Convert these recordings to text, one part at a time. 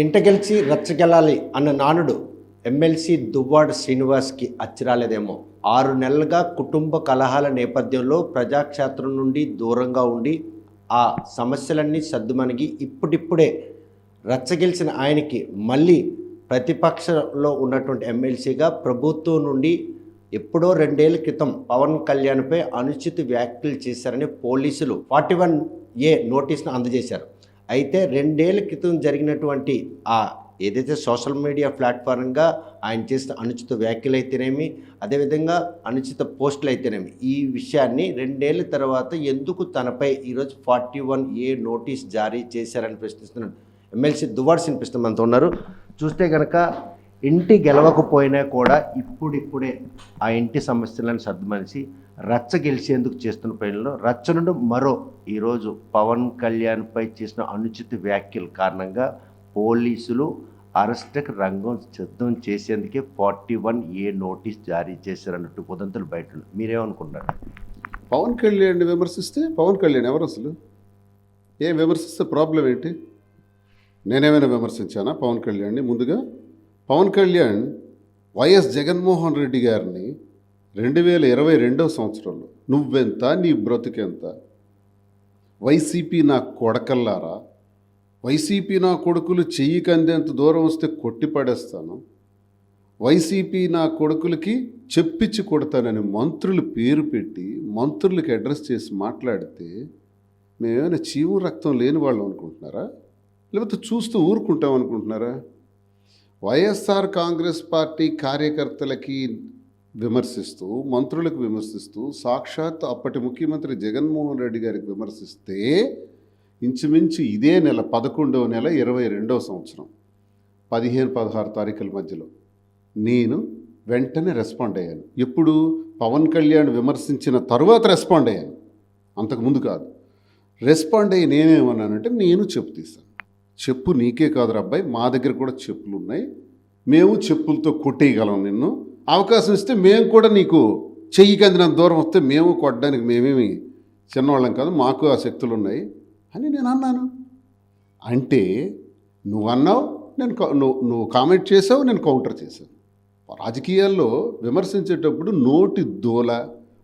ఇంట గెలిచి రచ్చగెలాలి అన్న నానుడు ఎమ్మెల్సీ దువ్వాడ శ్రీనివాస్కి అచ్చిరాలేదేమో. 6 నెలలుగా కుటుంబ కలహాల నేపథ్యంలో ప్రజాక్షేత్రం నుండి దూరంగా ఉండి ఆ సమస్యలన్నీ సద్దుమణిగి ఇప్పుడిప్పుడే రచ్చగెలిచిన ఆయనకి మళ్ళీ ప్రతిపక్షంలో ఉన్నటువంటి ఎమ్మెల్సీగా ప్రభుత్వం నుండి ఎప్పుడో 2 ఏళ్ల క్రితం పవన్ కళ్యాణ్పై అనుచిత వ్యాఖ్యలు చేశారని పోలీసులు 41A నోటీస్ను అందజేశారు. అయితే 2 ఏళ్ల క్రితం జరిగినటువంటి ఏదైతే సోషల్ మీడియా ప్లాట్ఫారంగా ఆయన చేసిన అనుచిత వ్యాఖ్యలు అయితేనేమి, అదేవిధంగా అనుచిత పోస్టులు అయితేనేమి, ఈ విషయాన్ని 2 ఏళ్ల తర్వాత ఎందుకు తనపై ఈరోజు 41A నోటీస్ జారీ చేశారని ప్రశ్నిస్తున్నాడు ఎమ్మెల్సీ దువ్వాడ శ్రీనివాస్ మనతో ఉన్నారు. చూస్తే కనుక ఇంటి గెలవకపోయినా కూడా ఇప్పుడిప్పుడే ఆ ఇంటి సమస్యలను సర్దుమనిసి రచ్చ గెలిచేందుకు చేస్తున్న పనుల్లో రచ్చ నుండి ఈరోజు పవన్ కళ్యాణ్పై చేసిన అనుచిత వ్యాఖ్యల కారణంగా పోలీసులు అరెస్ట్కి రంగం సిద్ధం చేసేందుకే 41A నోటీస్ జారీ చేశారన్నట్టు ఉదంతులు బయట. మీరేమనుకుంటారు? పవన్ కళ్యాణ్ విమర్శిస్తే పవన్ కళ్యాణ్ ఎవరు అసలు? ఏం విమర్శిస్తే ప్రాబ్లం ఏంటి? నేనేమైనా విమర్శించానా పవన్ కళ్యాణ్ని? ముందుగా పవన్ కళ్యాణ్ వైఎస్ జగన్మోహన్ రెడ్డి గారిని 2022 సంవత్సరంలో నువ్వెంత, నీ బ్రతుకెంత, వైసీపీ నా కొడకల్లారా, వైసీపీ నా కొడుకులు చెయ్యి కందేంత దూరం వస్తే కొట్టి పడేస్తాను, వైసీపీ నా కొడుకులకి చెప్పించి కొడతానని మంత్రులు పేరు పెట్టి మంత్రులకి అడ్రస్ చేసి మాట్లాడితే మేమేమైనా చీము రక్తం లేని వాళ్ళు అనుకుంటున్నారా? లేకపోతే చూస్తూ ఊరుకుంటాం అనుకుంటున్నారా? వైఎస్ఆర్ కాంగ్రెస్ పార్టీ కార్యకర్తలకి విమర్శిస్తూ, మంత్రులకు విమర్శిస్తూ, సాక్షాత్ అప్పటి ముఖ్యమంత్రి జగన్మోహన్ రెడ్డి గారికి విమర్శిస్తే ఇంచుమించు ఇదే నెల 11వ నెల 22వ సంవత్సరం 15-16 తారీఖుల మధ్యలో నేను వెంటనే రెస్పాండ్ అయ్యాను. ఎప్పుడు? పవన్ కళ్యాణ్ విమర్శించిన తరువాత రెస్పాండ్ అయ్యాను, అంతకుముందు కాదు. రెస్పాండ్ అయ్యి నేనేమన్నానంటే, నేను చెప్పు తీశాను. చెప్పు నీకే కాదు అబ్బాయి, మా దగ్గర కూడా చెప్పులు ఉన్నాయి, మేము చెప్పులతో కొట్టేయగలం, నిన్ను అవకాశం ఇస్తే మేము కూడా నీకు చెయ్యి కందినంత దూరం వస్తే మేము కొట్టడానికి మేమేమి చిన్నవాళ్ళం కాదు, మాకు ఆ శక్తులు ఉన్నాయి అని నేను అన్నాను. అంటే నువ్వు అన్నావు, నువ్వు కామెంట్ చేసావు, నేను కౌంటర్ చేశాను. రాజకీయాల్లో విమర్శించేటప్పుడు నోటి దూల,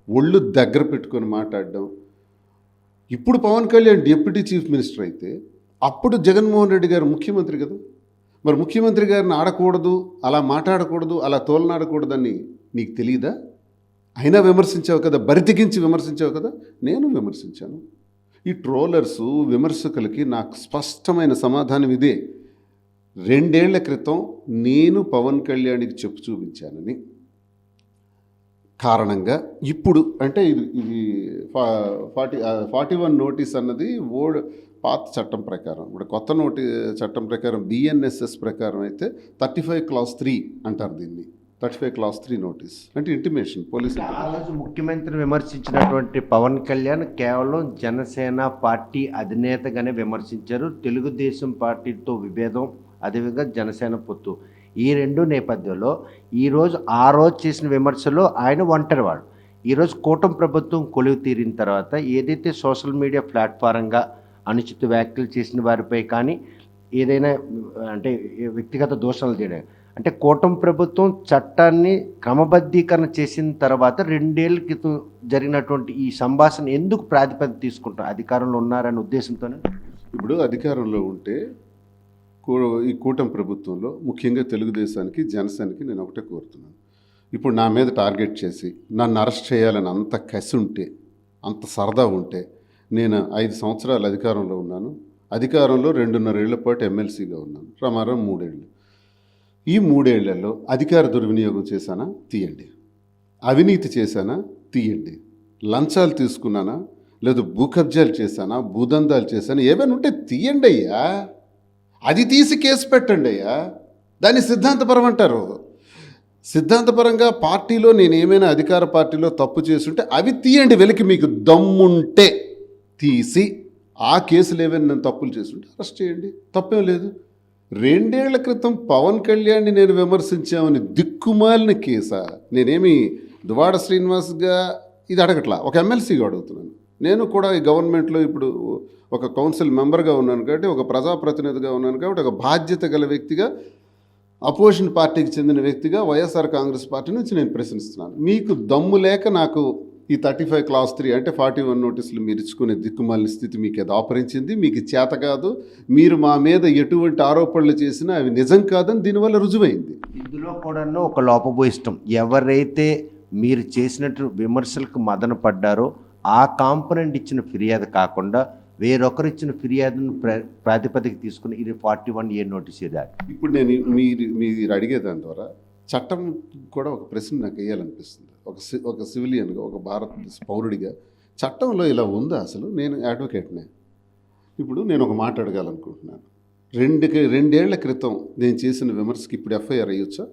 ఒళ్ళు దగ్గర పెట్టుకొని మాట్లాడడం. ఇప్పుడు Pawan Kalyan deputy chief minister అయితే అప్పుడు జగన్మోహన్ రెడ్డి గారు ముఖ్యమంత్రి కదా. మరి ముఖ్యమంత్రి గారిని ఆడకూడదు, అలా మాట్లాడకూడదు, అలా తోలనాడకూడదని నీకు తెలియదా? అయినా విమర్శించావు కదా, బరితెగించి విమర్శించావు కదా. నేను విమర్శించాను. ఈ ట్రోలర్సు, విమర్శకులకి నాకు స్పష్టమైన సమాధానం ఇదే. 2 ఏళ్ల క్రితం నేను పవన్ కళ్యాణ్కి చెప్పు చూపించానని కారణంగా ఇప్పుడు అంటే ఇది 41 నోటీస్ అన్నది పాత చట్టం ప్రకారం. ఇప్పుడు కొత్త చట్టం ప్రకారం BNSS ప్రకారం అయితే 35 Clause 3 అంటారు దీన్ని. 35 Clause 3 నోటీస్ అంటే ఇంటిమేషన్ పోలీసు. ఆ రోజు ముఖ్యమంత్రి విమర్శించినటువంటి పవన్ కళ్యాణ్ కేవలం జనసేన పార్టీ అధినేతగానే విమర్శించారు. తెలుగుదేశం పార్టీతో విభేదం, అదేవిధంగా జనసేన పొత్తు, ఈ 2 నేపథ్యంలో ఈరోజు ఆ రోజు చేసిన విమర్శలో ఆయన ఒంటరివాడు. ఈరోజు కూటమి ప్రభుత్వం కొలువు తీరిన తర్వాత ఏదైతే సోషల్ మీడియా ప్లాట్ఫారంగా అనుచిత వ్యాఖ్యలు చేసిన వారిపై కానీ ఏదైనా అంటే వ్యక్తిగత దోషాలు చేయడం, అంటే కూటమి ప్రభుత్వం చట్టాన్ని క్రమబద్ధీకరణ చేసిన తర్వాత 2 ఏళ్ల క్రితం జరిగినటువంటి ఈ సంభాషణ ఎందుకు ప్రాతిపదిక తీసుకుంటారు? అధికారంలో ఉన్నారనే ఉద్దేశంతోనే. ఇప్పుడు అధికారంలో ఉంటే ఈ కూటమి ప్రభుత్వంలో ముఖ్యంగా తెలుగుదేశానికి, జనసేనకి నేను ఒకటే కోరుతున్నాను. ఇప్పుడు నా మీద టార్గెట్ చేసి నన్ను అరెస్ట్ చేయాలని అంత కసి ఉంటే, అంత సరదా ఉంటే, నేను 5 సంవత్సరాలు అధికారంలో ఉన్నాను. అధికారంలో 2.5 ఏళ్ల పాటు ఎమ్మెల్సీగా ఉన్నాను. ప్రమారం 3 ఏళ్ళు. ఈ 3 ఏళ్లలో అధికార దుర్వినియోగం చేశానా? తీయండి. అవినీతి చేశానా? తీయండి. లంచాలు తీసుకున్నానా? లేదు భూ కబ్జాలు చేశానా? భూదందాలు చేశానా? ఏమైనా ఉంటే తీయండి అయ్యా. అది తీసి కేసు పెట్టండి అయ్యా. దాన్ని సిద్ధాంతపరం అంటారు. సిద్ధాంతపరంగా పార్టీలో నేను ఏమైనా అధికార పార్టీలో తప్పు చేస్తుంటే అవి తీయండి, వెలికి మీకు దమ్ముంటే తీసి ఆ కేసులు ఏమైనా నేను తప్పులు చేస్తుంటే అరెస్ట్ చేయండి, తప్పేం లేదు. 2 ఏళ్ల క్రితం పవన్ కళ్యాణ్ని నేను విమర్శించామని దిక్కుమాలిన కేసా? నేనేమి దువ్వాడ శ్రీనివాస్గా ఇది అడగట్లా, ఒక ఎమ్మెల్సీగా అడుగుతున్నాను. నేను కూడా ఈ గవర్నమెంట్లో ఇప్పుడు ఒక కౌన్సిల్ మెంబర్గా ఉన్నాను కాబట్టి, ఒక ప్రజాప్రతినిధిగా ఉన్నాను కాబట్టి, ఒక బాధ్యత గల వ్యక్తిగా, అపోజిషన్ పార్టీకి చెందిన వ్యక్తిగా వైఎస్ఆర్ కాంగ్రెస్ పార్టీ నుంచి నేను ప్రశ్నిస్తున్నాను. మీకు దమ్ము లేక నాకు ఈ 35 క్లాస్ 3 అంటే 41 నోటీసులు మీరు ఇచ్చుకునే దిక్కుమాలిన స్థితి మీకు ఏదో ఆపరించింది, మీకు చేత కాదు, మీరు మా మీద ఎటువంటి ఆరోపణలు చేసినా అవి నిజం కాదని దీనివల్ల రుజువైంది. ఇందులో కూడా ఒక లోపభూయిష్టం, ఎవరైతే మీరు చేసినట్టు విమర్శలకు మదన పడ్డారో ఆ కాంపొనెంట్ ఇచ్చిన ఫిర్యాదు కాకుండా వేరొకరు ఇచ్చిన ఫిర్యాదును ప్రాతిపదిక తీసుకుని ఇది 41A నోటీస్ ఇవ్వాలి. ఇప్పుడు నేను మీరు అడిగేదాని ద్వారా చట్టం కూడా ఒక ప్రశ్న నాకు వేయాలనిపిస్తుంది. ఒక సివిలియన్గా, ఒక భారతదేశ పౌరుడిగా చట్టంలో ఇలా ఉందా అసలు? నేను అడ్వకేట్నే. ఇప్పుడు నేను ఒక మాట అడగాలనుకుంటున్నాను. 2 ఏళ్ల క్రితం నేను చేసిన విమర్శకి ఇప్పుడు ఎఫ్ఐఆర్ అయ్యొచ్చా?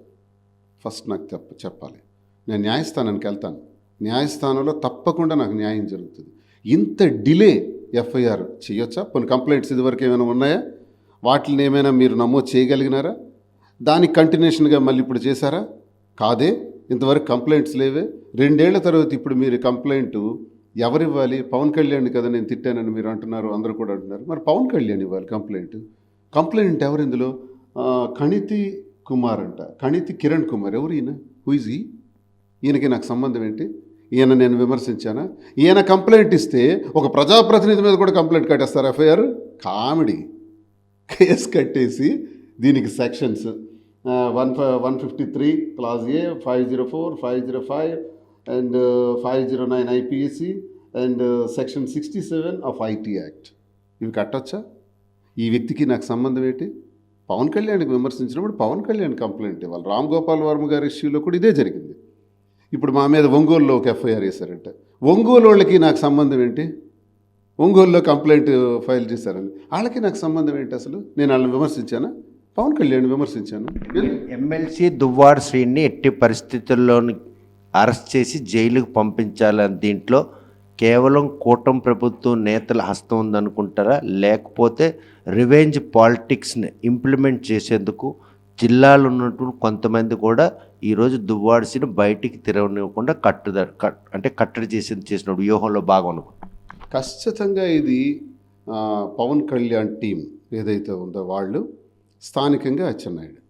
ఫస్ట్ నాకు చెప్పాలి. నేను న్యాయస్థానానికి వెళ్తాను, న్యాయస్థానంలో తప్పకుండా నాకు న్యాయం జరుగుతుంది. ఇంత డిలే ఎఫ్ఐఆర్ చేయొచ్చా? కొన్ని కంప్లైంట్స్ ఇదివరకు ఏమైనా ఉన్నాయా? వాటిని ఏమైనా మీరు నమోదు చేయగలిగినారా? దానికి కంటిన్యూషన్గా మళ్ళీ ఇప్పుడు చేశారా? కాదే, ఇంతవరకు కంప్లైంట్స్ లేవే. 2 ఏళ్ల తర్వాత ఇప్పుడు మీరు కంప్లైంట్ ఎవరివ్వాలి? పవన్ కళ్యాణ్ కదా నేను తిట్టానని మీరు అంటున్నారు, అందరూ కూడా అంటున్నారు. మరి పవన్ కళ్యాణ్ ఇవ్వాలి కంప్లైంట్ ఎవరు ఇందులో? కణితి కుమార్ అంట, కణితి కిరణ్ కుమార్. ఎవరు ఈయన? హూ ఇస్ ఈ? ఈయనకి నాకు సంబంధం ఏంటి? ఈయన నేను విమర్శించానా? ఈయన కంప్లైంట్ ఇస్తే ఒక ప్రజాప్రతినిధి మీద కూడా కంప్లైంట్ కట్టేస్తారు, ఎఫ్ఐఆర్. కామెడీ. కేసు కట్టేసి దీనికి sections 153 class A, 504, 505 and 509 IPC and section 67 of IT act. ఇవి కట్టొచ్చా? ఈ వ్యక్తికి నాకు సంబంధం ఏంటి? పవన్ కళ్యాణ్కి విమర్శించినప్పుడు పవన్ కళ్యాణ్ కంప్లైంట్ ఇవ్వాలి. రామ్ గోపాల్ వర్మ గారి ఇష్యూలో కూడా ఇదే జరిగింది. ఇప్పుడు మా మీద ఒంగోలులో ఒక ఎఫ్ఐఆర్ వేశారంట. ఒంగోలు వాళ్ళకి నాకు సంబంధం ఏంటి? ఒంగోలులో కంప్లైంట్ ఫైల్ చేశారని వాళ్ళకి నాకు సంబంధం ఏంటి అసలు? నేను వాళ్ళని విమర్శించానా? పవన్ కళ్యాణ్ విమర్శించాను. ఎమ్మెల్సీ దువ్వాడ శ్రీని ఎట్టి పరిస్థితుల్లోని అరెస్ట్ చేసి జైలుకు పంపించాలని దీంట్లో కేవలం కూటమి ప్రభుత్వం నేతల హస్తం ఉందనుకుంటారా, లేకపోతే రివెంజ్ పాలిటిక్స్ని ఇంప్లిమెంట్ చేసేందుకు జిల్లాలో ఉన్నటువంటి కొంతమంది కూడా ఈరోజు దువ్వాడసిని బయటికి తిరగనివ్వకుండా కట్టడి చేసిన వ్యూహంలో భాగం అనుకుంటారు? ఖచ్చితంగా ఇది పవన్ కళ్యాణ్ టీం ఏదైతే ఉందో వాళ్ళు స్థానికంగా అచ్చెన్నాయుడు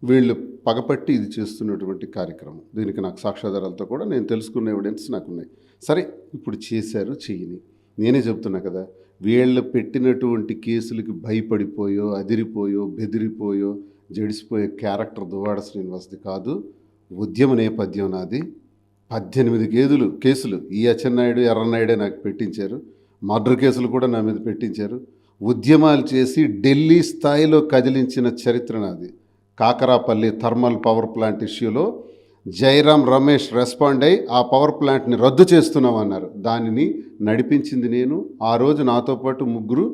వీళ్ళు పగపట్టి ఇది చేస్తున్నటువంటి కార్యక్రమం. దీనికి నాకు సాక్ష్యాధారాలతో కూడా నేను తెలుసుకున్న ఎవిడెన్స్ నాకు ఉన్నాయి. సరే, ఇప్పుడు చేశారు, చెయ్యని. నేనే చెప్తున్నా కదా, వీళ్ళు పెట్టినటువంటి కేసులకి భయపడిపోయో, అదిరిపోయో, బెదిరిపోయో, జడిసిపోయే క్యారెక్టర్ దువ్వాడ శ్రీనివాస్ది కాదు. ఉద్యమ నేపథ్యం నాది. 18 కేసులు ఈ అచ్చెన్నాయుడు, ఎర్రన్నాయుడే నాకు పెట్టించారు. మర్డర్ కేసులు కూడా నా మీద పెట్టించారు. ఉద్యమాలు చేసి ఢిల్లీ స్థాయిలో కదిలించిన చరిత్ర నాది. కాకరాపల్లి థర్మల్ పవర్ ప్లాంట్ ఇష్యూలో జైరాం రమేష్ రెస్పాండ్ అయ్యి ఆ పవర్ ప్లాంట్ని రద్దు చేస్తున్నామన్నారు. దానిని నడిపించింది నేను. ఆ రోజు నాతో పాటు 3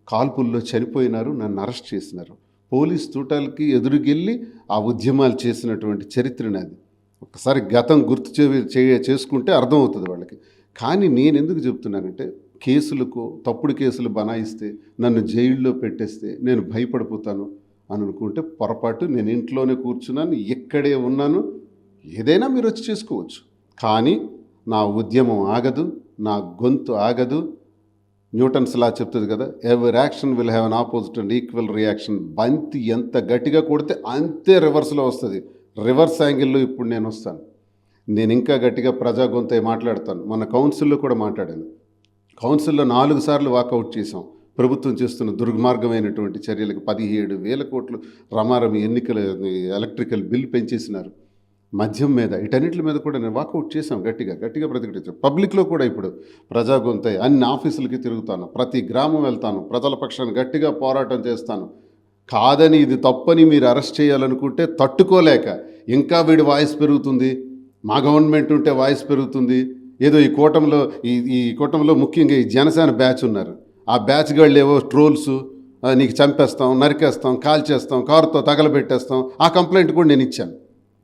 కాల్పుల్లో చనిపోయినారు, నన్ను అరెస్ట్ చేసినారు. పోలీస్ తూటాలకి ఎదురుగెళ్ళి ఆ ఉద్యమాలు చేసినటువంటి చరిత్ర నాది. ఒకసారి గతం గుర్తు చేసుకుంటే అర్థమవుతుంది వాళ్ళకి. కానీ నేను ఎందుకు చెప్తున్నానంటే, కేసులకు తప్పుడు కేసులు బనాయిస్తే, నన్ను జైల్లో పెట్టేస్తే నేను భయపడిపోతాను అని అనుకుంటే పొరపాటు. నేను ఇంట్లోనే కూర్చున్నాను, ఇక్కడే ఉన్నాను, ఏదైనా మీరు వచ్చి చేసుకోవచ్చు. కానీ నా ఉద్యమం ఆగదు, నా గొంతు ఆగదు. న్యూటన్స్ లా చెప్తుంది కదా, ఎవరి action will have an opposite and equal reaction. బంతి ఎంత గట్టిగా కొడితే అంతే రివర్స్లో వస్తుంది. రివర్స్ యాంగిల్లో ఇప్పుడు నేను వస్తాను. నేను ఇంకా గట్టిగా ప్రజా గొంతై మాట్లాడతాను. మన కౌన్సిల్లో కూడా మాట్లాడాను. కౌన్సిల్లో 4 సార్లు వాకౌట్ చేసాం. ప్రభుత్వం చేస్తున్న దుర్మార్గమైనటువంటి చర్యలకు 17,000 కోట్లు రమారమి ఎన్నికల ఎలక్ట్రికల్ బిల్ పెంచేసినారు. మద్యం మీద, వీటన్నిటి మీద కూడా నేను వాకౌట్ చేశాం. గట్టిగా ప్రతిఘటించాం. పబ్లిక్లో కూడా ఇప్పుడు ప్రజా గొంతై అన్ని ఆఫీసులకి తిరుగుతాను, ప్రతి గ్రామం వెళ్తాను, ప్రజల పక్షాన్ని గట్టిగా పోరాటం చేస్తాను. కాదని, ఇది తప్పని మీరు అరెస్ట్ చేయాలనుకుంటే తట్టుకోలేక ఇంకా వీడి వాయిస్ పెరుగుతుంది, మా గవర్నమెంట్ ఉంటే వాయిస్ పెరుగుతుంది. ఏదో ఈ కూటమిలో ముఖ్యంగా ఈ జనసేన బ్యాచ్ ఉన్నారు. ఆ బ్యాచ్ గాళ్ళు ఏవో ట్రోల్స్, నీకు చంపేస్తాం, నరికేస్తాం, కాల్చేస్తాం, కారుతో తగలబెట్టేస్తాం. ఆ కంప్లైంట్ కూడా నేను ఇచ్చాను,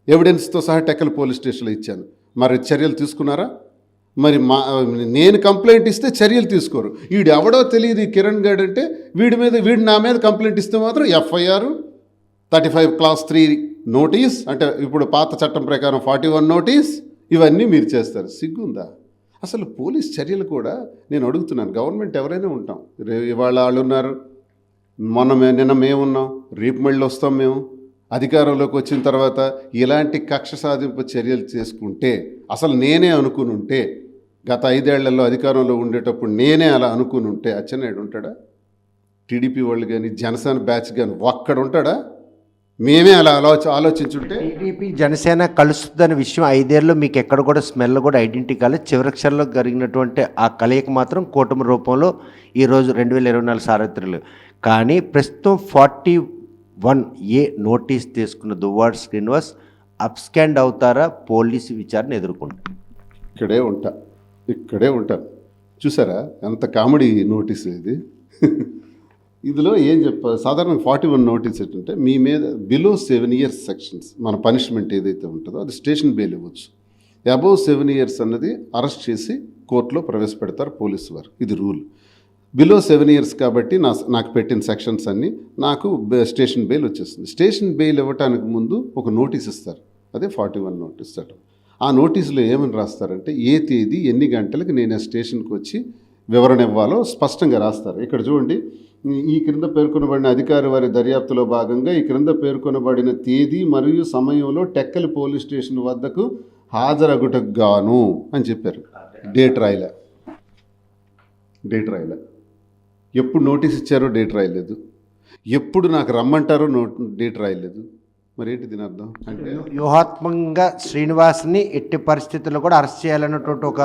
ఎవిడెన్స్తో సహా టెక్కల్ పోలీస్ స్టేషన్లో ఇచ్చాను. మరి చర్యలు తీసుకున్నారా? మరి నేను కంప్లైంట్ ఇస్తే చర్యలు తీసుకోరు. వీడు ఎవడో తెలియదు ఈ కిరణ్ గారు అంటే, వీడు నా మీద కంప్లైంట్ ఇస్తే మాత్రం ఎఫ్ఐఆర్, 35 క్లాస్ 3 నోటీస్, అంటే ఇప్పుడు పాత చట్టం ప్రకారం 41 నోటీస్, ఇవన్నీ మీరు చేస్తారు. సిగ్గుందా? అసలు పోలీస్ చర్యలు కూడా నేను అడుగుతున్నాను, గవర్నమెంట్ ఎవరైనా ఉంటాం, ఇవాళ వాళ్ళు ఉన్నారు, నిన్న మేమున్నాం, రేపు మళ్ళీ వస్తాం మేము, అధికారంలోకి వచ్చిన తర్వాత ఇలాంటి కక్ష సాధింపు చర్యలు చేసుకుంటే, అసలు నేనే అనుకుని ఉంటే, గత 5 ఏళ్లలో అధికారంలో ఉండేటప్పుడు నేనే అలా అనుకుని ఉంటే అచ్చెన్నాయుడు ఉంటాడా? టీడీపీ వాళ్ళు కానీ జనసేన బ్యాచ్ కానీ ఒక్కడ ఉంటాడా? మేమే అలా ఆలోచించుంటే. టీడీపీ జనసేన కలుస్తుందనే విషయం 5 ఏళ్ళు మీకు ఎక్కడ కూడా స్మెల్ కూడా ఐడెంటిటీ కాలేదు. చివరి క్షణంలో జరిగినటువంటి ఆ కలయిక మాత్రం కూటమి రూపంలో ఈరోజు 2024 సార్వత్రికలు. కానీ ప్రస్తుతం 41A నోటీస్ తీసుకున్న దువ్వాడ శ్రీనివాస్ అబ్స్కాండ్ అవుతారా, పోలీసు విచారణ ఎదుర్కొంటారు? ఇక్కడే ఉంటాను. చూసారా ఎంత కామెడీ నోటీస్ ఇది. ఇందులో ఏం చెప్పాలి, సాధారణ 41 నోటీస్ ఏంటంటే మీ మీద బిలో 7 years సెక్షన్స్ మన పనిష్మెంట్ ఏదైతే ఉంటుందో అది స్టేషన్ బెయిల్ ఇవ్వచ్చు. అబోవ్ 7 years అన్నది అరెస్ట్ చేసి కోర్టులో ప్రవేశపెడతారు పోలీసు వారు, ఇది రూల్. బిలో 7 years కాబట్టి నాకు పెట్టిన సెక్షన్స్ అన్నీ నాకు స్టేషన్ బెయిల్ వచ్చేస్తుంది. స్టేషన్ బెయిల్ ఇవ్వటానికి ముందు ఒక నోటీస్ ఇస్తారు, అదే 41 నోటీస్ చట్టం. ఆ నోటీసులో ఏమని రాస్తారంటే ఏ తేదీ ఎన్ని గంటలకు నేను ఆ స్టేషన్కి వచ్చి వివరణ ఇవ్వాలో స్పష్టంగా రాస్తారు. ఇక్కడ చూడండి, ఈ క్రింద పేర్కొనబడిన అధికారి వారి దర్యాప్తులో భాగంగా ఈ క్రింద పేర్కొనబడిన తేదీ మరియు సమయంలో టెక్కలి పోలీస్ స్టేషన్ వద్దకు హాజరగుటకు గాను అని చెప్పారు. డేట్ రాయలే. ఎప్పుడు నోటీస్ ఇచ్చారో డేట్ రాయలేదు, ఎప్పుడు నాకు రమ్మంటారో డేట్ రాయలేదు. మరి ఏంటి దీని అర్థం? అంటే వ్యూహాత్మకంగా శ్రీనివాస్ని ఎట్టి పరిస్థితుల్లో కూడా అరెస్ట్ చేయాలన్నటువంటి ఒక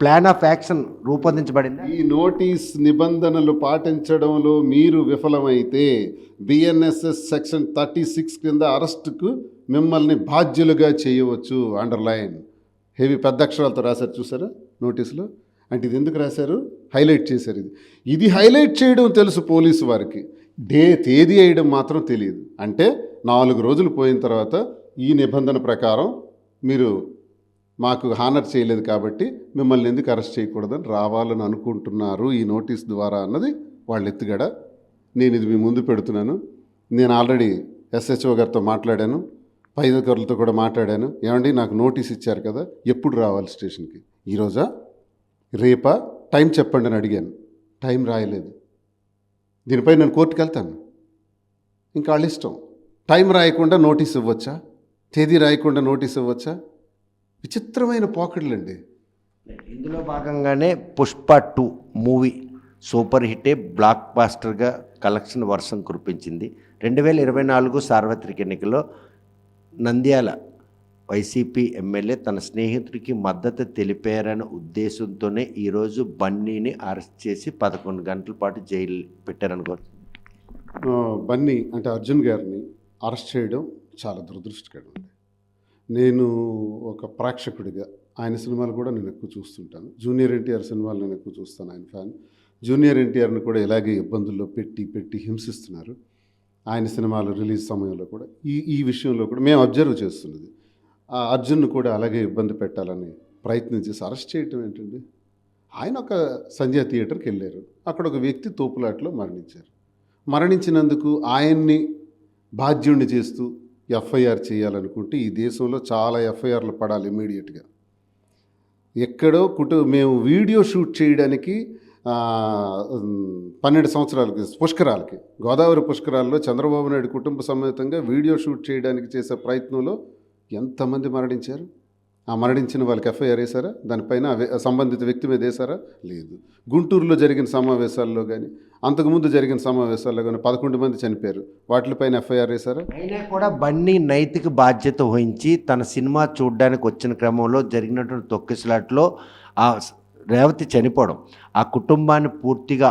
ప్లాన్ ఆఫ్ యాక్షన్ రూపొందించబడింది. ఈ నోటీస్ నిబంధనలు పాటించడంలో మీరు విఫలమైతే బిఎన్ఎస్ఎస్ సెక్షన్ 36 కింద అరెస్టుకు మిమ్మల్ని బాధ్యులుగా చేయవచ్చు. అండర్లైన్ హెవీ పెద్ద అక్షరాలతో రాశారు, చూసారా నోటీసులో. అంటే ఇది ఎందుకు రాశారు? హైలైట్ చేశారు. ఇది హైలైట్ చేయడం తెలుసు పోలీసు వారికి, తేదీ వేయడం మాత్రం తెలియదు. అంటే 4 రోజులు పోయిన తర్వాత ఈ నిబంధన ప్రకారం మీరు మాకు హానర్ చేయలేదు కాబట్టి మిమ్మల్ని ఎందుకు అరెస్ట్ చేయకూడదని రావాలని అనుకుంటున్నారు ఈ నోటీస్ ద్వారా అన్నది వాళ్ళ ఎత్తుగడ. నేను ఇది మీ ముందు పెడుతున్నాను. నేను ఆల్రెడీ ఎస్హెచ్ఓ గారితో మాట్లాడాను, పై అధికారులతో కూడా మాట్లాడాను. ఏమండి నాకు నోటీస్ ఇచ్చారు కదా, ఎప్పుడు రావాలి స్టేషన్కి, ఈరోజా రేపా, టైం చెప్పండి అని అడిగాను. టైం రాయలేదు. దీనిపై నేను కోర్టుకు వెళ్తాను, ఇంకా వాళ్ళ ఇష్టం. టైం రాయకుండా నోటీస్ ఇవ్వచ్చా, తేదీ రాయకుండా నోటీస్ ఇవ్వచ్చా? విచిత్రమైన పాకెట్లండి. ఇందులో భాగంగానే పుష్ప 2 మూవీ సూపర్ హిట్టే బ్లాక్ బాస్టర్గా కలెక్షన్ వర్షం కురిపించింది. 2024 సార్వత్రిక ఎన్నికల్లో నంద్యాల వైసీపీ ఎమ్మెల్యే తన స్నేహితుడికి మద్దతు తెలిపారన్న ఉద్దేశంతోనే ఈరోజు బన్నీని అరెస్ట్ చేసి 11 గంటల పాటు జైలు పెట్టారనుకోవచ్చు. బన్నీ అంటే అర్జున్ గారిని అరెస్ట్ చేయడం చాలా దురదృష్టకరం. నేను ఒక ప్రేక్షకుడిగా ఆయన సినిమాలు కూడా నేను ఎక్కువ చూస్తుంటాను. జూనియర్ ఎన్టీఆర్ సినిమాలు నేను ఎక్కువ చూస్తాను, ఆయన ఫ్యాన్. జూనియర్ ఎన్టీఆర్ని కూడా ఇలాగే ఇబ్బందుల్లో పెట్టి హింసిస్తున్నారు. ఆయన సినిమాలు రిలీజ్ సమయంలో కూడా ఈ విషయంలో కూడా మేము అబ్జర్వ్ చేస్తున్నది, ఆ అర్జున్ను కూడా అలాగే ఇబ్బంది పెట్టాలని ప్రయత్నం చేసి అరెస్ట్ చేయటం ఏంటండి. ఆయన ఒక సంజయ్ థియేటర్కి వెళ్ళారు, అక్కడ ఒక వ్యక్తి తోపులాట్లో మరణించారు. మరణించినందుకు ఆయన్ని బాధ్యుణ్ణి చేస్తూ ఎఫ్ఐఆర్ చేయాలనుకుంటే ఈ దేశంలో చాలా ఎఫ్ఐఆర్లు పడాలి ఇమీడియట్గా. ఎక్కడో మేము వీడియో షూట్ చేయడానికి 12 సంవత్సరాలకి పుష్కరాలకి, గోదావరి పుష్కరాల్లో చంద్రబాబు నాయుడు కుటుంబ సమేతంగా వీడియో షూట్ చేయడానికి చేసే ప్రయత్నంలో ఎంతమంది మరణించారు? ఆ మరణించిన వాళ్ళకి ఎఫ్ఐఆర్ వేశారా? దానిపైన సంబంధిత వ్యక్తి మీద వేశారా? లేదు. గుంటూరులో జరిగిన సమావేశాల్లో కానీ అంతకుముందు జరిగిన సమావేశాల్లో కానీ 11 మంది చనిపోయారు, వాటిపైన ఎఫ్ఐఆర్ వేశారా? అయినా కూడా బన్నీ నైతిక బాధ్యత వహించి తన సినిమా చూడడానికి వచ్చిన క్రమంలో జరిగినటువంటి తొక్కిసలాట్లో ఆ రేవతి చనిపోవడం, ఆ కుటుంబాన్ని పూర్తిగా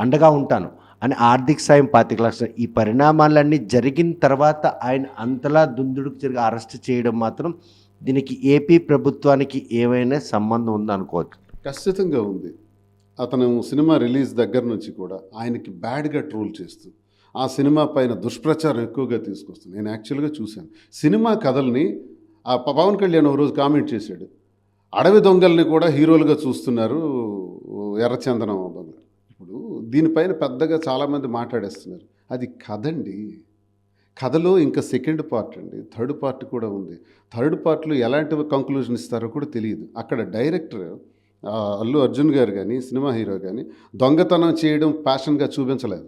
అండగా ఉంటాను అని ఆర్థిక సాయం 25 లక్షలు, ఈ పరిణామాలన్నీ జరిగిన తర్వాత ఆయన అంతలా దుందుడుకు తిరిగి అరెస్ట్ చేయడం మాత్రం దీనికి ఏపీ ప్రభుత్వానికి ఏమైనా సంబంధం ఉందనుకోవచ్చు. ఖచ్చితంగా ఉంది. అతను సినిమా రిలీజ్ దగ్గర నుంచి కూడా ఆయనకి బ్యాడ్గా ట్రోల్ చేస్తూ ఆ సినిమా పైన దుష్ప్రచారం ఎక్కువగా తీసుకొస్తుంది. నేను యాక్చువల్గా చూశాను సినిమా కథల్ని. ఆ పవన్ కళ్యాణ్ ఒక రోజు కామెంట్ చేశాడు, అడవి దొంగల్ని కూడా హీరోలుగా చూస్తున్నారు ఎర్రచందనం దొంగలు. ఇప్పుడు దీనిపైన పెద్దగా చాలామంది మాట్లాడేస్తున్నారు. అది కథండి. కథలో ఇంకా సెకండ్ పార్ట్ అండి, థర్డ్ పార్ట్ కూడా ఉంది. థర్డ్ పార్ట్లో ఎలాంటి కంక్లూజన్ ఇస్తారో కూడా తెలియదు. అక్కడ డైరెక్టర్ అల్లు అర్జున్ గారు కానీ, సినిమా హీరో కానీ దొంగతనం చేయడం ప్యాషన్గా చూపించలేదు.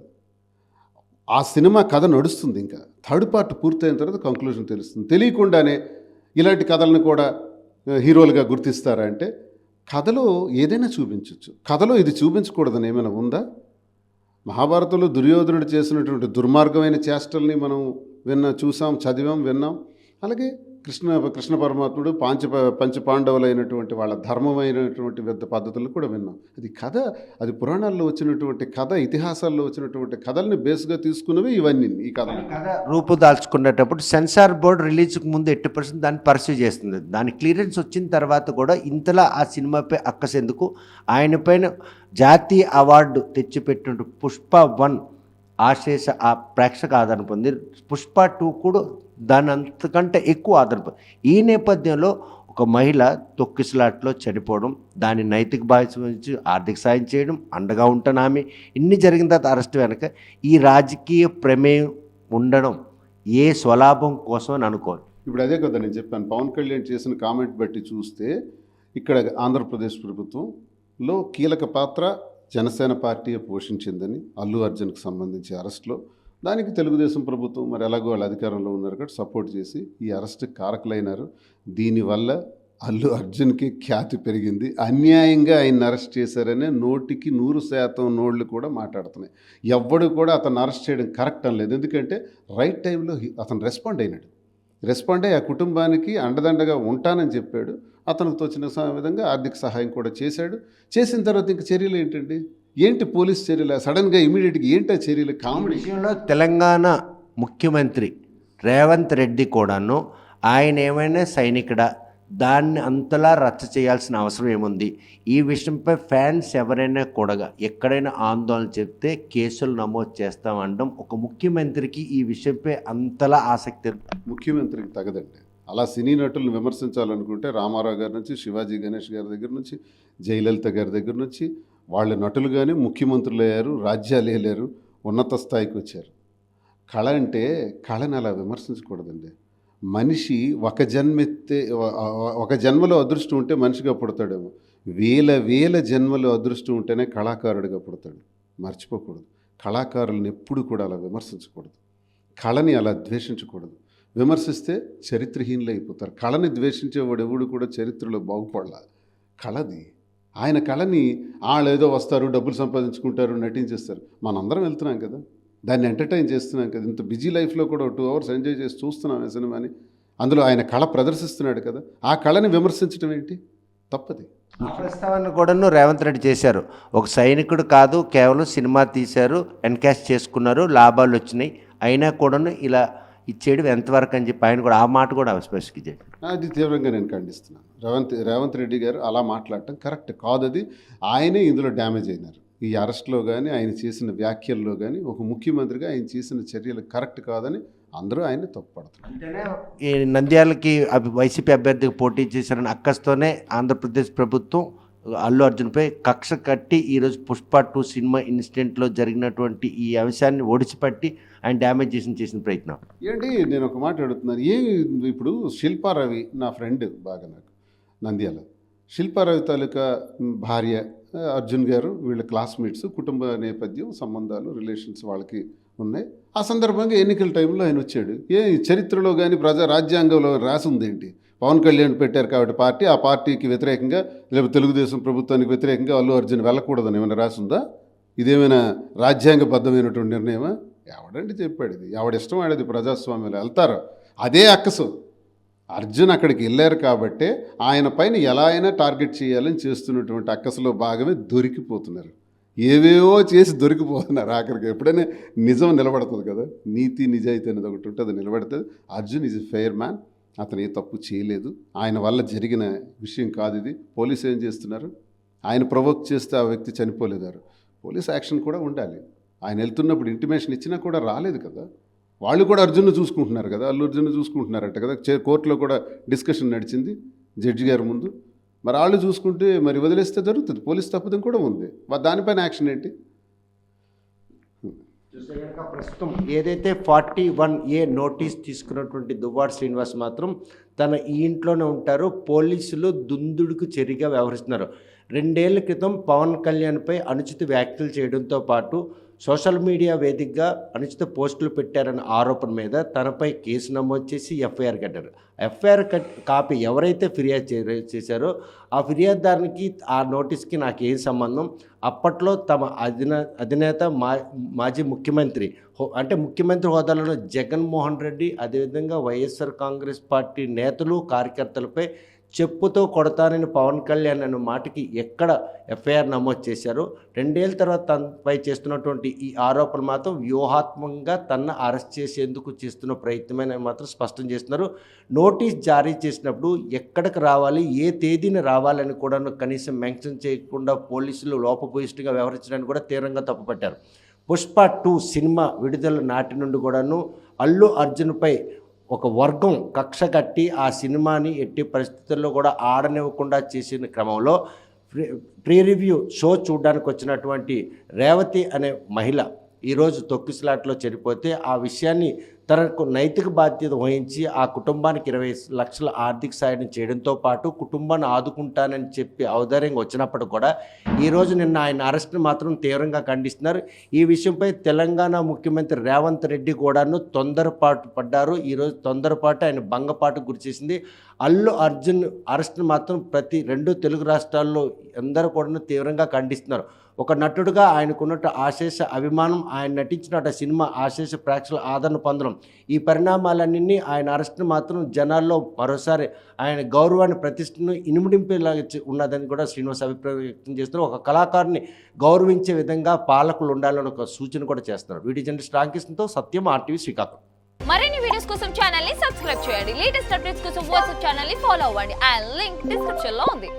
ఆ సినిమా కథ నడుస్తుంది. ఇంకా థర్డ్ పార్ట్ పూర్తయిన తర్వాత కంక్లూజన్ తెలుస్తుంది. తెలియకుండానే ఇలాంటి కథలను కూడా హీరోలుగా గుర్తిస్తారా అంటే, కథలో ఏదైనా చూపించవచ్చు, కథలో ఇది చూపించకూడదని ఏమైనా ఉందా? మహాభారతంలో దుర్యోధనుడు చేసినటువంటి దుర్మార్గమైన చేష్టల్ని మనం చూసాం, చదివాం, విన్నాం. అలాగే కృష్ణ పరమాత్ముడు పంచపాండవులైనటువంటి వాళ్ళ ధర్మమైనటువంటి వివిధ పద్ధతులను కూడా విన్నాం. అది కథ, అది పురాణాల్లో వచ్చినటువంటి కథ, ఇతిహాసాల్లో వచ్చినటువంటి కథల్ని బేస్గా తీసుకున్నవి ఇవన్నీ. ఈ కథ రూపుదాల్చుకునేటప్పుడు సెన్సార్ బోర్డు రిలీజ్కి ముందు 80% దాన్ని పర్సూ చేస్తుంది. దాని క్లియరెన్స్ వచ్చిన తర్వాత కూడా ఇంతలా ఆ సినిమాపై అక్కసెందుకు? ఆయన పైన జాతీయ అవార్డు తెచ్చిపెట్టిన పుష్ప 1 ఆశేష ఆ ప్రేక్షక ఆదరణ పొంది, పుష్ప 2 కూడా దాని అంతకంటే ఎక్కువ ఆదరణ పొంది. ఈ నేపథ్యంలో ఒక మహిళ తొక్కిసలాట్లో చనిపోవడం, దాని నైతిక బాధ్యత ఆర్థిక సాయం చేయడం, అండగా ఉంటాను ఆమె, ఇన్ని జరిగిన తర్వాత అరెస్ట్ వెనక ఈ రాజకీయ ప్రమేయం ఉండడం ఏ స్వలాభం కోసం అని అనుకోరు. ఇప్పుడు అదే కదా నేను చెప్పాను, పవన్ కళ్యాణ్ చేసిన కామెంట్ బట్టి చూస్తే ఇక్కడ ఆంధ్రప్రదేశ్ ప్రభుత్వంలో కీలక పాత్ర జనసేన పార్టీ పోషించిందని అల్లు అర్జున్కి సంబంధించి అరెస్ట్లో, దానికి తెలుగుదేశం ప్రభుత్వం మరి ఎలాగో వాళ్ళు అధికారంలో ఉన్నారు కాబట్టి సపోర్ట్ చేసి ఈ అరెస్ట్కి కారకులైనారు. దీనివల్ల అల్లు అర్జున్కి ఖ్యాతి పెరిగింది. అన్యాయంగా ఆయన అరెస్ట్ చేశారనే 100% నోళ్ళు కూడా మాట్లాడుతున్నాయి. ఎవ్వడు కూడా అతను అరెస్ట్ చేయడం కరెక్ట్ అనలేదు. ఎందుకంటే రైట్ టైంలో అతను రెస్పాండ్ అయినాడు. రెస్పాండ్ అయ్యి ఆ కుటుంబానికి అండదండగా ఉంటానని చెప్పాడు. అతనికి తోచిన విధంగా ఆర్థిక సహాయం కూడా చేశాడు. చేసిన తర్వాత ఇంక చర్యలు ఏంటి పోలీస్ చర్యలు? సడన్గా ఇమీడియట్గా ఏంటి ఆ చర్యలు? కామెడీ విషయంలో తెలంగాణ ముఖ్యమంత్రి రేవంత్ రెడ్డి కూడాను ఆయన ఏమైనా సైనికుడా, దాన్ని అంతలా రచ్చ చేయాల్సిన అవసరం ఏముంది? ఈ విషయంపై ఫ్యాన్స్ ఎవరైనా కూడా ఎక్కడైనా ఆందోళన చెప్తే కేసులు నమోదు చేస్తామనడం ఒక ముఖ్యమంత్రికి ఈ విషయంపై అంతలా ఆసక్తి ముఖ్యమంత్రికి తగదండి. అలా సినీ నటులను విమర్శించాలనుకుంటే రామారావు గారి నుంచి, శివాజీ గణేష్ గారి దగ్గర నుంచి, జయలలిత గారి దగ్గర నుంచి వాళ్ళ నటులుగానే ముఖ్యమంత్రులు అయ్యారు, రాజ్యాలు ఏలారు, ఉన్నత స్థాయికి వచ్చారు. కళ అంటే కళని అలా విమర్శించకూడదండి. మనిషి ఒక జన్మలో అదృష్టం ఉంటే మనిషిగా పుడతాడేమో, వేల జన్మలో అదృష్టం ఉంటేనే కళాకారుడిగా పుడతాడు. మర్చిపోకూడదు. కళాకారులను ఎప్పుడు కూడా అలా విమర్శించకూడదు. కళని అలా ద్వేషించకూడదు. విమర్శిస్తే చరిత్రహీనులు అయిపోతారు. కళని ద్వేషించేవాడు ఎవడు కూడా చరిత్రలో బాగుపడాల. కళది ఆయన కళని వాళ్ళు ఏదో వస్తారు, డబ్బులు సంపాదించుకుంటారు, నటించేస్తారు. మనందరం వెళ్తున్నాం కదా, దాన్ని ఎంటర్టైన్ చేస్తున్నాం కదా. ఇంత బిజీ లైఫ్లో కూడా 2 hours ఎంజాయ్ చేసి చూస్తున్నాం ఆ సినిమాని. అందులో ఆయన కళ ప్రదర్శిస్తున్నాడు కదా, ఆ కళని విమర్శించడం ఏంటి? తప్పది. ఆ ప్రస్తావన కూడాను రేవంత్ రెడ్డి చేశారు. ఒక సైనికుడు కాదు, కేవలం సినిమా తీశారు, ఎన్కాష్ చేసుకున్నారు, లాభాలు వచ్చినాయి, అయినా కూడాను ఇలా ఇచ్చేయడం ఎంతవరకు అని చెప్పి ఆయన కూడా ఆ మాట కూడా స్పష్టంగా చెప్పారు. అది తీవ్రంగా నేను ఖండిస్తున్నాను. రేవంత్ రెడ్డి గారు అలా మాట్లాడటం కరెక్ట్ కాదు. అది ఆయనే ఇందులో డ్యామేజ్ అయినారు. ఈ అరెస్ట్లో కానీ, ఆయన చేసిన వ్యాఖ్యల్లో కానీ, ఒక ముఖ్యమంత్రిగా ఆయన చేసిన చర్యలు కరెక్ట్ కాదని అందరూ ఆయన్ని తప్పుపడుతున్నారు. అంటేనే ఈ నంద్యాలకి వైసీపీ అభ్యర్థికి పోటీ చేశారని అక్కస్తోనే ఆంధ్రప్రదేశ్ ప్రభుత్వం అల్లు అర్జున్పై కక్ష కట్టి ఈరోజు పుష్ప 2 సినిమా ఇన్సిడెంట్లో జరిగినటువంటి ఈ అంశాన్ని ఒడిచిపట్టి ఆయన డ్యామేజ్ చేసిన ప్రయత్నం ఏంటి? నేను ఒక మాట అడుగుతున్నాను. ఇప్పుడు శిల్పారవి నా ఫ్రెండ్ బాగా, నాకు నంద్యాల శిల్పారవి తాలూకా భార్య అర్జున్ గారు, వీళ్ళ క్లాస్మేట్స్, కుటుంబ నేపథ్యం, సంబంధాలు, రిలేషన్స్ వాళ్ళకి ఉన్నాయి. ఆ సందర్భంగా ఎన్నికల టైంలో ఆయన వచ్చాడు. చరిత్రలో కానీ రాజ్యాంగంలో రాసి ఉందేంటి? పవన్ కళ్యాణ్ పెట్టారు కాబట్టి పార్టీ, ఆ పార్టీకి వ్యతిరేకంగా లేకపోతే తెలుగుదేశం ప్రభుత్వానికి వ్యతిరేకంగా అల్లు అర్జున్ వెళ్ళకూడదని ఏమైనా రాసిందా? ఇదేమైనా రాజ్యాంగబద్ధమైనటువంటి నిర్ణయమా? ఎవడండి చెప్పాడు? ఇది ఎవడిష్టం ఆడేది. ప్రజాస్వామ్యంలో వెళ్తారు. అదే అక్కసు అర్జున్ అక్కడికి వెళ్ళారు కాబట్టే ఆయన పైన ఎలా అయినా టార్గెట్ చేయాలని చేస్తున్నటువంటి అక్కసులో భాగమే దొరికిపోతున్నారు. ఏవేవో చేసి దొరికిపోతున్నారు. ఆఖరికి ఎప్పుడైనా నిజం నిలబడుతుంది కదా, నీతి నిజాయితీ అనేది ఒకటి ఉంటుంది, నిలబడుతుంది. Arjun is a fair man. అతను ఏ తప్పు చేయలేదు. ఆయన వల్ల జరిగిన విషయం కాదు ఇది. పోలీసు ఏం చేస్తున్నారు? ఆయన ప్రొవోక్ చేస్తే ఆ వ్యక్తి చనిపోలేదారు. పోలీస్ యాక్షన్ కూడా ఉండాలి. ఆయన వెళ్తున్నప్పుడు ఇంటిమేషన్ ఇచ్చినా కూడా రాలేదు కదా. వాళ్ళు కూడా అర్జున్ను చూసుకుంటున్నారు కదా, అల్లు అర్జున్ను చూసుకుంటున్నారట కదా. కోర్టులో కూడా డిస్కషన్ నడిచింది జడ్జి గారి ముందు. మరి వాళ్ళు చూసుకుంటే మరి వదిలేస్తే జరుగుతుంది. పోలీస్ తప్పుదం కూడా ఉంది. దానిపైన యాక్షన్ ఏంటి? చూస్తే కనుక ప్రస్తుతం ఏదైతే 41A నోటీస్ తీసుకున్నటువంటి దువ్వాడ శ్రీనివాస్ మాత్రం తన ఈ ఇంట్లోనే ఉంటారు. పోలీసులు దుందుడుకు చర్యగా వ్యవహరిస్తున్నారు. 2 ఏళ్ల క్రితం పవన్ కళ్యాణ్పై అనుచిత వ్యాఖ్యలు చేయడంతో పాటు సోషల్ మీడియా వేదికగా అనుచిత పోస్టులు పెట్టారన్న ఆరోపణ మీద తనపై కేసు నమోదు చేసి ఎఫ్ఐఆర్ కట్టారు. ఎఫ్ఐఆర్ కాపీ ఎవరైతే ఫిర్యాదు చేశారో ఆ ఫిర్యాదుదారునికి ఆ నోటీస్కి నాకేం సంబంధం, అప్పట్లో తమ అధినేత మాజీ ముఖ్యమంత్రి అంటే ముఖ్యమంత్రి హోదాలో జగన్మోహన్ రెడ్డి, అదేవిధంగా వైఎస్ఆర్ కాంగ్రెస్ పార్టీ నేతలు కార్యకర్తలపై చెప్పుతో కొడతానని పవన్ కళ్యాణ్ అన్న మాటకి ఎక్కడ ఎఫ్ఐఆర్ నమోదు చేశారో 2 ఏళ్ళ తర్వాత తనపై చేస్తున్నటువంటి ఈ ఆరోపణలు మాత్రం వ్యూహాత్మకంగా తనను అరెస్ట్ చేసేందుకు చేస్తున్న ప్రయత్నమని మాత్రం స్పష్టం చేస్తున్నారు. నోటీస్ జారీ చేసినప్పుడు ఎక్కడికి రావాలి, ఏ తేదీన రావాలని కూడా కనీసం మెన్షన్ చేయకుండా పోలీసులు లోపభూయిష్టిగా వ్యవహరించడానికి కూడా తీవ్రంగా తప్పుపట్టారు. పుష్ప 2 సినిమా విడుదల నాటి నుండి కూడాను అల్లు అర్జున్పై ఒక వర్గం కక్ష కట్టి ఆ సినిమాని ఎట్టి పరిస్థితుల్లో కూడా ఆడనివ్వకుండా చేసిన క్రమంలో ప్రీ రివ్యూ షో చూడడానికి వచ్చినటువంటి రేవతి అనే మహిళ ఈరోజు తొక్కిసలాట్లో చనిపోతే ఆ విషయాన్ని తనకు నైతిక బాధ్యత వహించి ఆ కుటుంబానికి 20 లక్షల ఆర్థిక సాయం చేయడంతో పాటు కుటుంబాన్ని ఆదుకుంటానని చెప్పి ఔదార్యంగా వచ్చినప్పుడు కూడా ఈరోజు నిన్న ఆయన అరెస్ట్ని మాత్రం తీవ్రంగా ఖండిస్తున్నారు. ఈ విషయంపై తెలంగాణ ముఖ్యమంత్రి రేవంత్ రెడ్డి కూడాను తొందరపాటు పడ్డారు. ఈరోజు తొందరపాటు ఆయన భంగపాటుకు గురిచేసింది. అల్లు అర్జున్ అరెస్ట్ని మాత్రం ప్రతి 2 తెలుగు రాష్ట్రాల్లో అందరూ కూడా తీవ్రంగా ఖండిస్తున్నారు. ఒక నటుడుగా ఆయనకున్నట్టు ఆశేష అభిమానం, ఆయన నటించిన సినిమా ఆశేష ప్రేక్షకుల ఆదరణ పొందడం, ఈ పరిణామాలన్నీ ఆయన అరెస్ట్ను మాత్రం జనాల్లో మరోసారి ఆయన గౌరవాన్ని ప్రతిష్టను ఇనుముడింపేలాగా ఉన్నదని కూడా శ్రీనివాస్ అభిప్రాయం వ్యక్తం చేస్తున్నారు. ఒక కళాకారుని గౌరవించే విధంగా పాలకులు ఉండాలని ఒక సూచన కూడా చేస్తున్నారు. వీటి జర్నలిస్ట్ రామకృష్ణతో సత్యం, RTV శ్రీకాకుళం. మరిన్ని వీడియోస్ కోసం ఛానల్ ని సబ్స్క్రైబ్ చేయండి. లేటెస్ట్ అప్డేట్స్ కోసం వాట్సాప్ ఛానల్ ని ఫాలో అవ్వండి. ఆ లింక్ డిస్క్రిప్షన్ లో ఉంది.